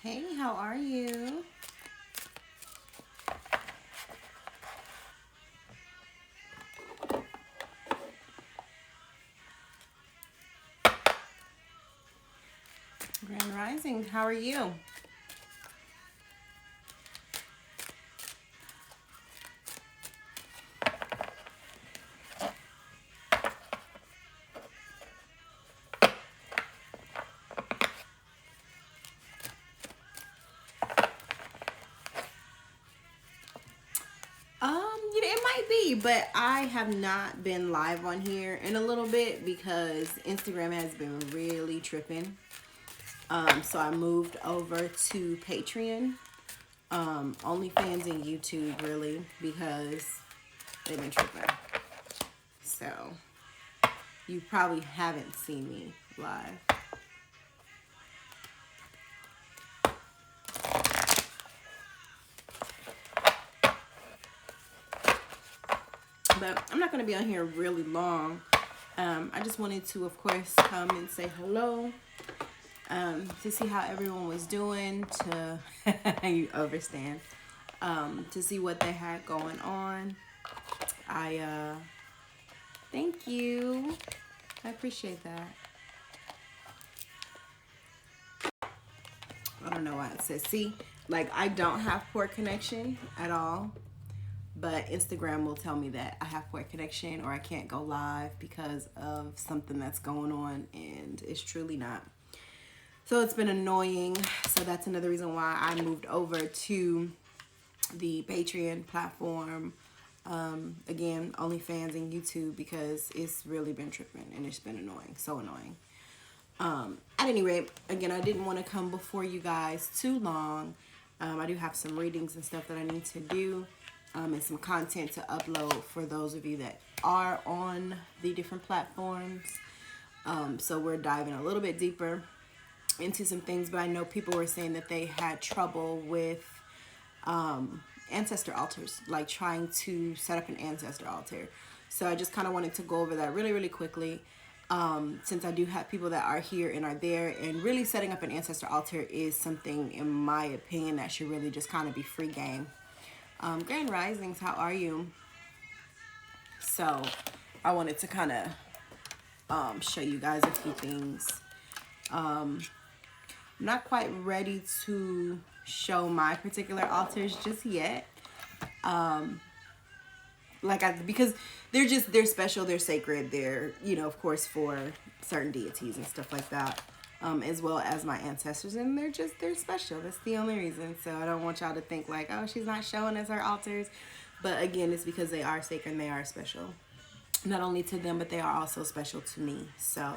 Hey, how are you? Grand Rising, how are you? It might be, but I have not been live on here in a little bit because Instagram has been really tripping. So I moved over to Patreon, OnlyFans and YouTube really because they've been tripping. So you probably haven't seen me live. But I'm not going to be on here really long. I just wanted to, of course, come and say hello, to see how everyone was doing, to you understand, to see what they had going on. Thank you. I appreciate that. I don't know why it says, see, like I don't have poor connection at all. But Instagram will tell me that I have poor connection or I can't go live because of something that's going on, and it's truly not. So it's been annoying. So that's another reason why I moved over to the Patreon platform. Again, OnlyFans and YouTube, because it's really been tripping and it's been annoying. So annoying. At any rate, again, I didn't want to come before you guys too long. I do have some readings and stuff that I need to do. And some content to upload for those of you that are on the different platforms. So we're diving a little bit deeper into some things, but I know people were saying that they had trouble with ancestor altars, like trying to set up an ancestor altar. So I just kind of wanted to go over that really, really quickly. Since I do have people that are here and are there, and really setting up an ancestor altar is something, in my opinion, that should really just kind of be free game. Grand Risings, how are you? So I wanted to kind of show you guys a few things. I'm not quite ready to show my particular altars just yet. Because they're special, they're sacred, they're, of course, for certain deities and stuff like that. As well as my ancestors, and they're special. That's the only reason. So I don't want y'all to think like, oh, she's not showing us her altars. But again, it's because they are sacred and they are special. Not only to them, but they are also special to me. So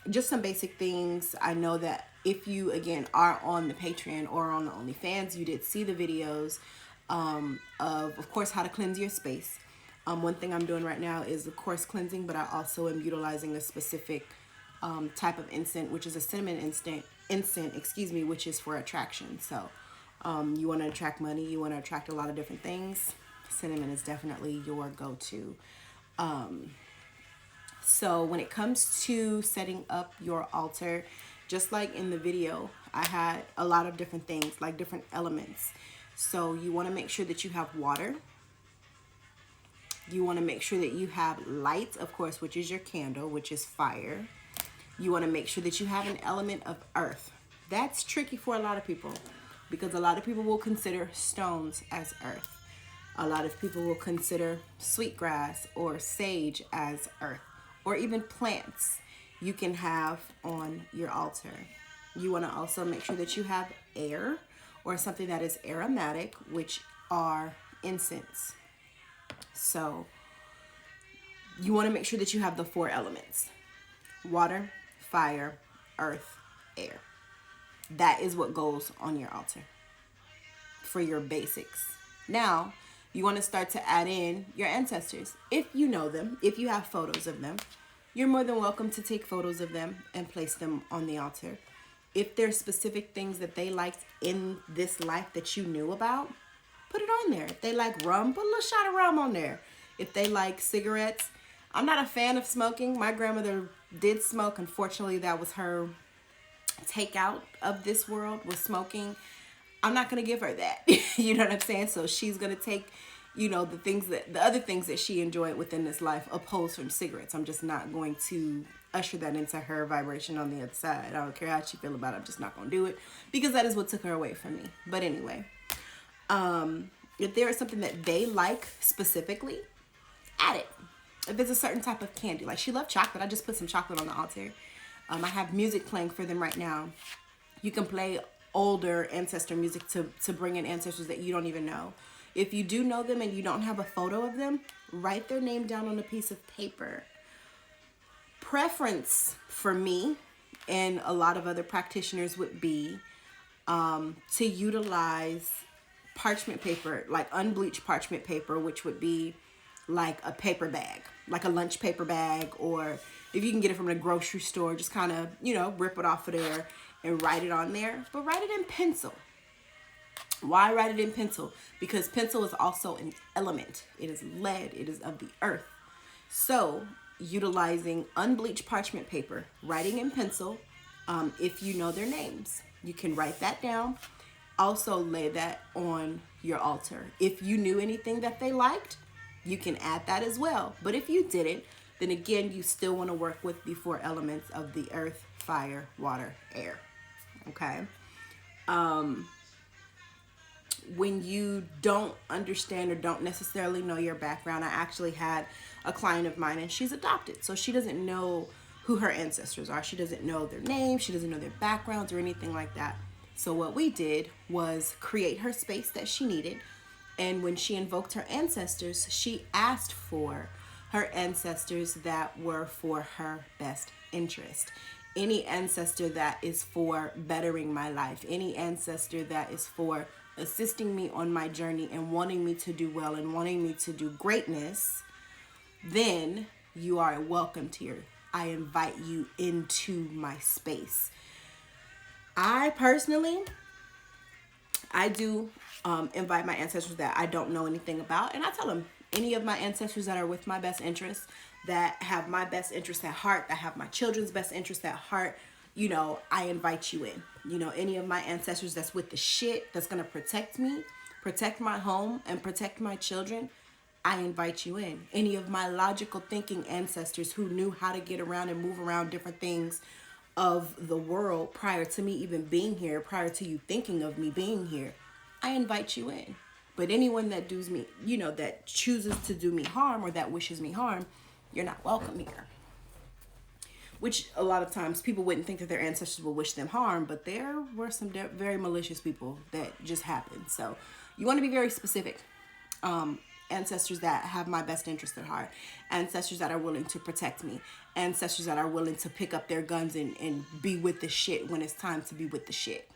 just some basic things. I know that if you, again, are on the Patreon or on the OnlyFans, you did see the videos of course, how to cleanse your space. One thing I'm doing right now is, of course, cleansing, but I also am utilizing a specific type of incense, which is a cinnamon incense, which is for attraction. So you want to attract money, you want to attract a lot of different things. Cinnamon is definitely your go-to. So when it comes to setting up your altar, just like in the video, I had a lot of different things, like different elements. So you want to make sure that you have water. You want to make sure that you have light, of course, which is your candle, which is fire. You want to make sure that you have an element of earth. That's tricky for a lot of people because a lot of people will consider stones as earth. A lot of people will consider sweetgrass or sage as earth, or even plants you can have on your altar. You want to also make sure that you have air or something that is aromatic, which are incense. So you want to make sure that you have the 4 elements: water, fire, earth, air. That is what goes on your altar for your basics. Now, you want to start to add in your ancestors. If you know them, if you have photos of them, you're more than welcome to take photos of them and place them on the altar. If there's specific things that they liked in this life that you knew about, put it on there. If they like rum, put a little shot of rum on there. If they like cigarettes, I'm not a fan of smoking. My grandmother did smoke. Unfortunately, that was her takeout of this world with smoking, I'm not going to give her that. You know what I'm saying? So she's going to take, the other things that she enjoyed within this life opposed from cigarettes. I'm just not going to usher that into her vibration on the other side. I don't care how she feel about it. I'm just not going to do it because that is what took her away from me. But anyway, if there is something that they like specifically, add it. If it's a certain type of candy, like she loved chocolate, I just put some chocolate on the altar. I have music playing for them right now. You can play older ancestor music to bring in ancestors that you don't even know. If you do know them and you don't have a photo of them, write their name down on a piece of paper. Preference for me and a lot of other practitioners would be to utilize parchment paper, like unbleached parchment paper, which would be like a paper bag, like a lunch paper bag, or if you can get it from the grocery store, just kind of, rip it off of there and write it on there. But write it in pencil. Why write it in pencil? Because pencil is also an element. It is lead. It is of the earth. So utilizing unbleached parchment paper, writing in pencil, if you know their names, you can write that down. Also lay that on your altar. If you knew anything that they liked, you can add that as well. But if you didn't, then again, you still want to work with the 4 elements of the earth, fire, water, air. Okay? When you don't understand or don't necessarily know your background, I actually had a client of mine and she's adopted. So she doesn't know who her ancestors are. She doesn't know their names. She doesn't know their backgrounds or anything like that. So what we did was create her space that she needed. And when she invoked her ancestors, she asked for her ancestors that were for her best interest. Any ancestor that is for bettering my life, any ancestor that is for assisting me on my journey and wanting me to do well and wanting me to do greatness, then you are welcomed here. I invite you into my space. I personally, I do invite my ancestors that I don't know anything about, and I tell them any of my ancestors that are with my best interest, that have my best interest at heart, that have my children's best interest at heart, I invite you in. Any of my ancestors that's with the shit, that's gonna protect me, protect my home, and protect my children, I invite you in. Any of my logical thinking ancestors who knew how to get around and move around different things of the world prior to me even being here, prior to you thinking of me being here, I invite you in. But anyone that does me, that chooses to do me harm or that wishes me harm, you're not welcome here. Which a lot of times people wouldn't think that their ancestors will wish them harm, but there were some very malicious people that just happened. So you want to be very specific. Ancestors that have my best interest at heart, ancestors that are willing to protect me, ancestors that are willing to pick up their guns and be with the shit when it's time to be with the shit.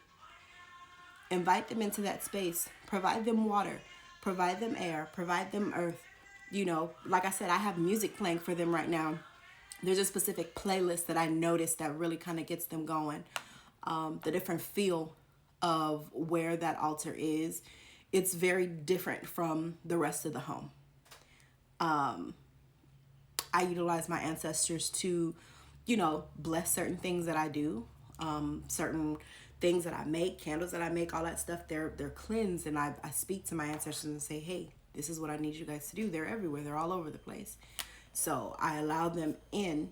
Invite them into that space. Provide them water. Provide them air. Provide them earth. Like I said, I have music playing for them right now. There's a specific playlist that I noticed that really kind of gets them going. The different feel of where that altar is. It's very different from the rest of the home. I utilize my ancestors to, bless certain things that I do, certain things that I make, candles that I make, all that stuff. They're cleansed, and I speak to my ancestors and say, hey, this is what I need you guys to do. They're everywhere. They're all over the place. So I allow them in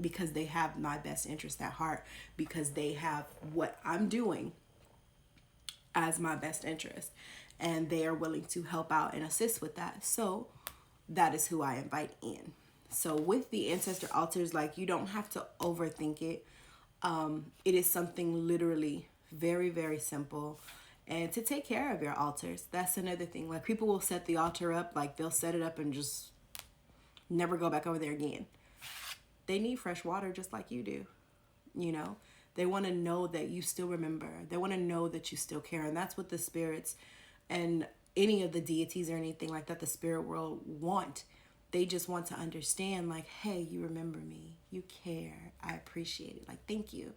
because they have my best interest at heart, because they have what I'm doing as my best interest, and they are willing to help out and assist with that. So that is who I invite in. So with the ancestor altars, like, you don't have to overthink it. It is something literally very, very simple. And to take care of your altars, that's another thing. Like, people will set the altar up, like they'll set it up and just never go back over there again. They need fresh water just like you do. They want to know that you still remember. They want to know that you still care. And that's what the spirits and any of the deities or anything like that, the spirit world, want. They just want to understand, like, hey, you remember me. You care. I appreciate it. Like, thank you.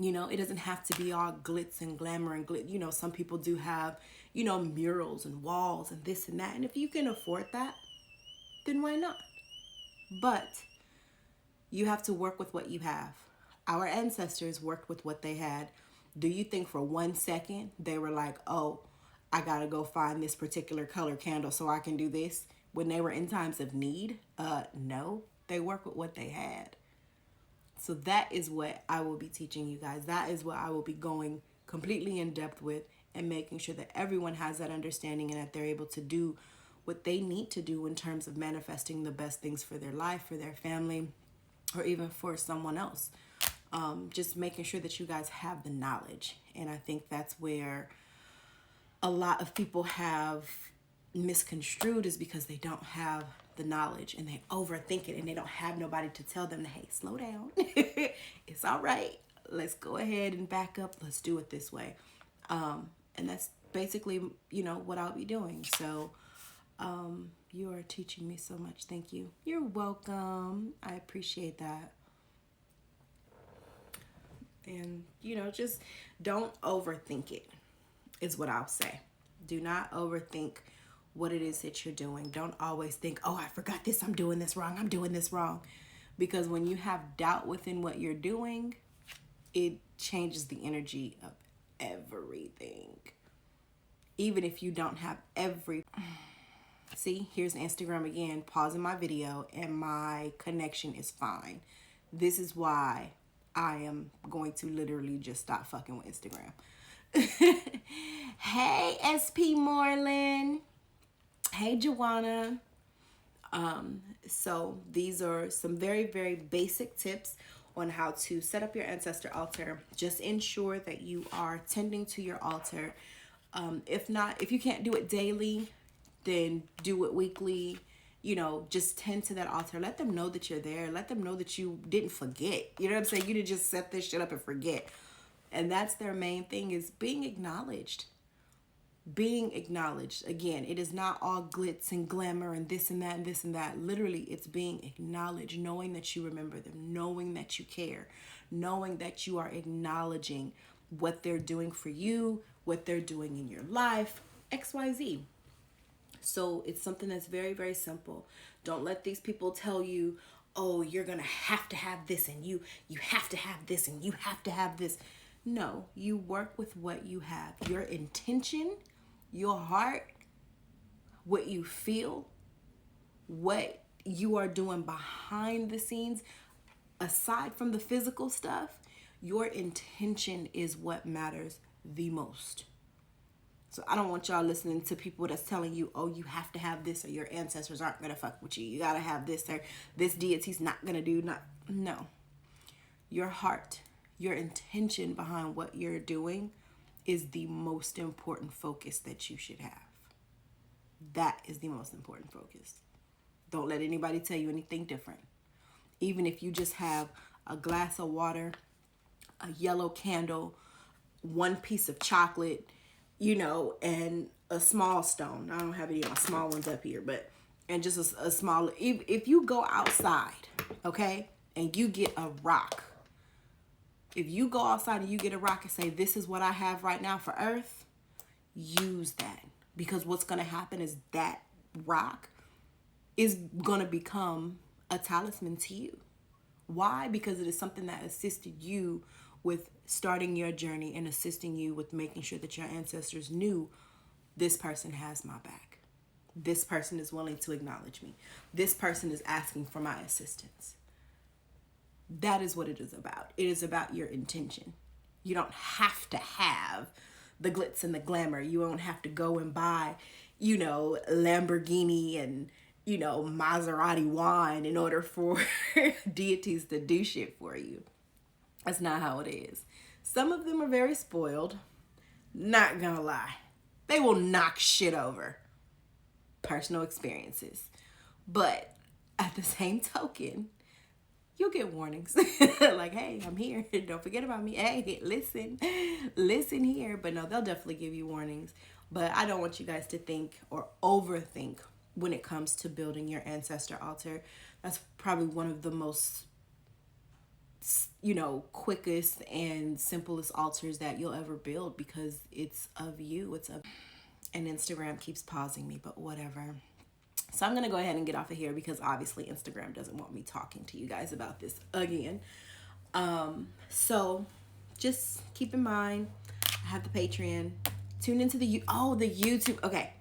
It doesn't have to be all glitz and glamour and some people do have, murals and walls and this and that. And if you can afford that, then why not? But you have to work with what you have. Our ancestors worked with what they had. Do you think for 1 second they were like, oh, I gotta go find this particular color candle so I can do this? When they were in times of need? No, they work with what they had. So that is what I will be teaching you guys. That is what I will be going completely in depth with, and making sure that everyone has that understanding and that they're able to do what they need to do in terms of manifesting the best things for their life, for their family, or even for someone else. Just making sure that you guys have the knowledge. And I think that's where a lot of people have misconstrued, is because they don't have the knowledge and they overthink it, and they don't have nobody to tell them, hey, slow down. It's all right. Let's go ahead and back up. Let's do it this way. And that's basically, what I'll be doing. So you are teaching me so much. Thank you. You're welcome. I appreciate that. And, just don't overthink it, is what I'll say. Do not overthink what it is that you're doing. Don't always think, oh, I forgot this. I'm doing this wrong. I'm doing this wrong. Because when you have doubt within what you're doing, it changes the energy of everything. Even if you don't have See, here's Instagram again, pausing my video, and my connection is fine. This is why I am going to literally just stop fucking with Instagram. Hey, SP Moreland. Hey, Joanna. So these are some very, very basic tips on how to set up your ancestor altar. Just ensure that you are tending to your altar. If you can't do it daily, then do it weekly. Just tend to that altar. Let them know that you're there. Let them know that you didn't forget. You know what I'm saying? You didn't just set this shit up and forget. And that's their main thing, is being acknowledged. Being acknowledged. Again, it is not all glitz and glamour and this and that and this and that. Literally, it's being acknowledged, knowing that you remember them, knowing that you care, knowing that you are acknowledging what they're doing for you, what they're doing in your life, XYZ. So it's something that's very, very simple. Don't let these people tell you, oh, you're going to have this, and you have to have this, and you have to have this. No, you work with what you have. Your intention, your heart, what you feel, what you are doing behind the scenes, aside from the physical stuff, your intention is what matters the most. So I don't want y'all listening to people that's telling you, oh, you have to have this, or your ancestors aren't going to fuck with you. You got to have this, or this deity's not going to do. No. Your heart, your intention behind what you're doing is the most important focus that you should have. That is the most important focus. Don't let anybody tell you anything different. Even if you just have a glass of water, a yellow candle, one piece of chocolate, and a small stone. I don't have any of my small ones up here, and just a small, if you go outside, okay, and you get a rock, if you go outside and you get a rock and say, this is what I have right now for Earth, use that. Because what's going to happen is that rock is going to become a talisman to you. Why? Because it is something that assisted you with starting your journey and assisting you with making sure that your ancestors knew, this person has my back. This person is willing to acknowledge me. This person is asking for my assistance. That is what it is about. It is about your intention. You don't have to have the glitz and the glamour. You don't have to go and buy, Lamborghini and, Maserati wine in order for deities to do shit for you. That's not how it is. Some of them are very spoiled. Not gonna lie. They will knock shit over. Personal experiences. But at the same token, you'll get warnings. Like, hey, I'm here. Don't forget about me. Hey, listen here. But no, they'll definitely give you warnings. But I don't want you guys to think or overthink when it comes to building your ancestor altar. That's probably one of the most, quickest and simplest altars that you'll ever build, because it's of you. And Instagram keeps pausing me, but whatever. So I'm going to go ahead and get off of here, because obviously Instagram doesn't want me talking to you guys about this again. So just keep in mind, I have the Patreon. Tune into the YouTube. Okay,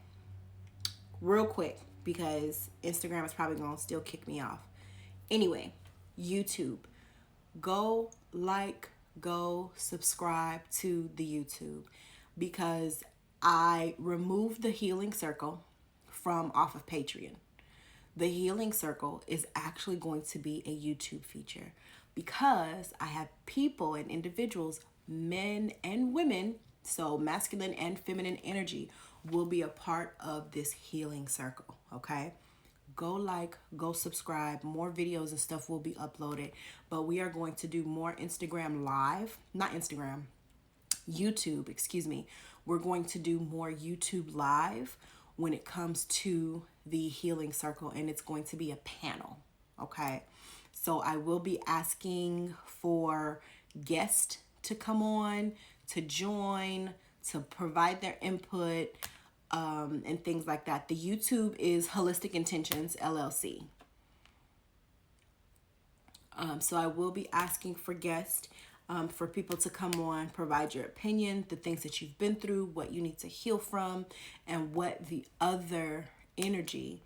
real quick, because Instagram is probably gonna still kick me off. Anyway, YouTube, go like, go subscribe to the YouTube, because I removed the Healing Circle from off of Patreon. The Healing Circle is actually going to be a YouTube feature, because I have people and individuals, men and women, so masculine and feminine energy, will be a part of this Healing Circle. Okay, go like, go subscribe. More videos and stuff will be uploaded, but we are going to do more Instagram live, not Instagram, YouTube, excuse me. We're going to do more YouTube live when it comes to the Healing Circle, and it's going to be a panel. Okay, so I will be asking for guests to come on, to join, to provide their input, and things like that. The YouTube is Holistic Intentions LLC. So I will be asking for guests, for people to come on, provide your opinion, the things that you've been through, what you need to heal from, and what the other energy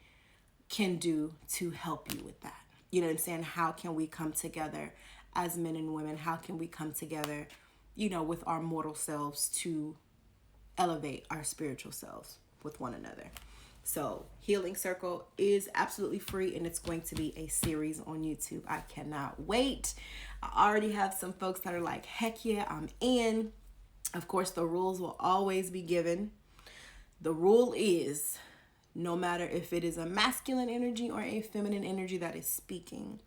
can do to help you with that. You know what I'm saying? How can we come together as men and women? How can we come together, with our mortal selves to elevate our spiritual selves with one another? So Healing Circle is absolutely free, and it's going to be a series on YouTube. I cannot wait. I already have some folks that are like, heck yeah, I'm in. Of course, the rules will always be given. The rule is, no matter if it is a masculine energy or a feminine energy that is speaking,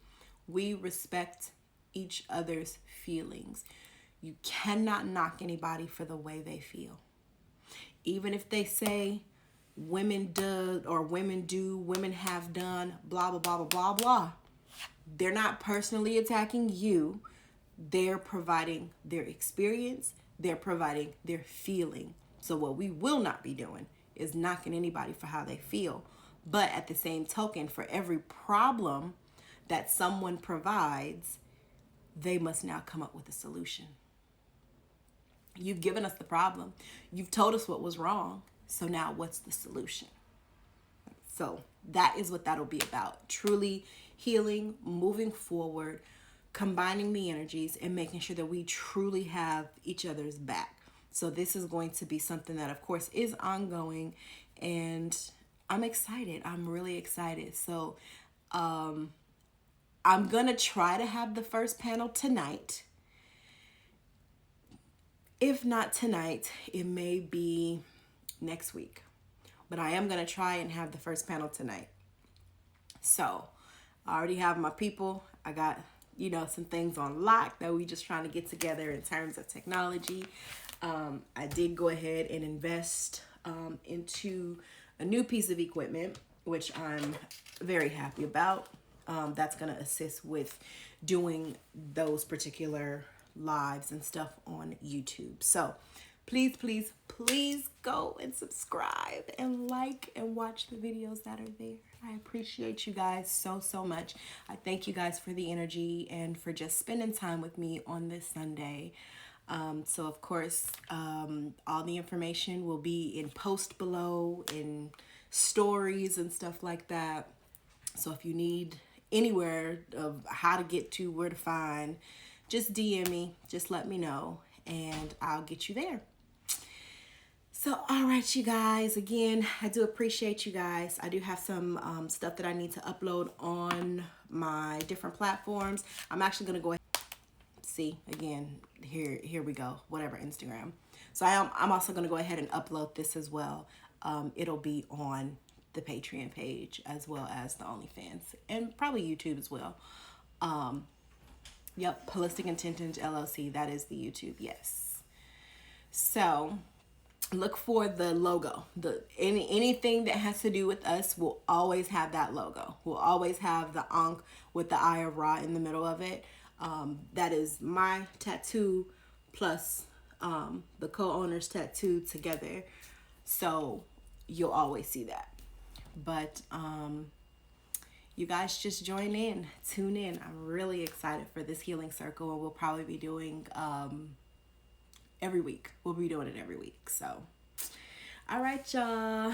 we respect each other's feelings. You cannot knock anybody for the way they feel. Even if they say, women do, women have done, blah, blah, blah, blah, blah, blah. They're not personally attacking you. They're providing their experience. They're providing their feeling. So what we will not be doing is knocking anybody for how they feel. But at the same token, for every problem that someone provides, they must now come up with a solution. You've given us the problem. You've told us what was wrong. So now what's the solution? So that is what that'll be about. Truly healing, moving forward, combining the energies, and making sure that we truly have each other's back. So this is going to be something that, of course, is ongoing, and I'm excited. I'm really excited. So I'm going to try to have the first panel tonight. If not tonight, it may be next week, but I am going to try and have the first panel tonight. So I already have my people. I got, some things on lock that we just trying to get together in terms of technology. I did go ahead and invest into a new piece of equipment, which I'm very happy about. That's going to assist with doing those particular lives and stuff on YouTube. So please, please, please go and subscribe and like and watch the videos that are there. I appreciate you guys so, so much. I thank you guys for the energy and for just spending time with me on this Sunday. So of course, all the information will be in post below, in stories and stuff like that. So if you need anywhere of how to get to, where to find, just DM me, just let me know, and I'll get you there. So, all right, you guys, again, I do appreciate you guys. I do have some stuff that I need to upload on my different platforms. I'm actually going to go ahead. See, again, here we go, whatever, Instagram. So I'm also going to go ahead and upload this as well. It'll be on the Patreon page as well as the OnlyFans and probably YouTube as well. Yep, Holistic Intentions LLC, that is the YouTube, yes. So look for the logo. Anything that has to do with us will always have that logo. We'll always have the Ankh with the Eye of Ra in the middle of it. That is my tattoo plus the co-owner's tattoo together. So you'll always see that. But you guys just join in, tune in. I'm really excited for this healing circle, and we'll probably be doing every week. We'll be doing it every week. So, all right, y'all.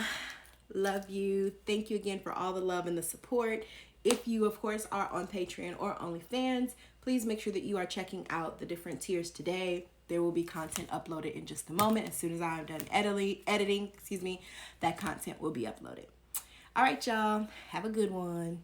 Love you. Thank you again for all the love and the support. If you, of course, are on Patreon or OnlyFans, please make sure that you are checking out the different tiers today. There will be content uploaded in just a moment. As soon as I'm done editing, that content will be uploaded. All right, y'all. Have a good one.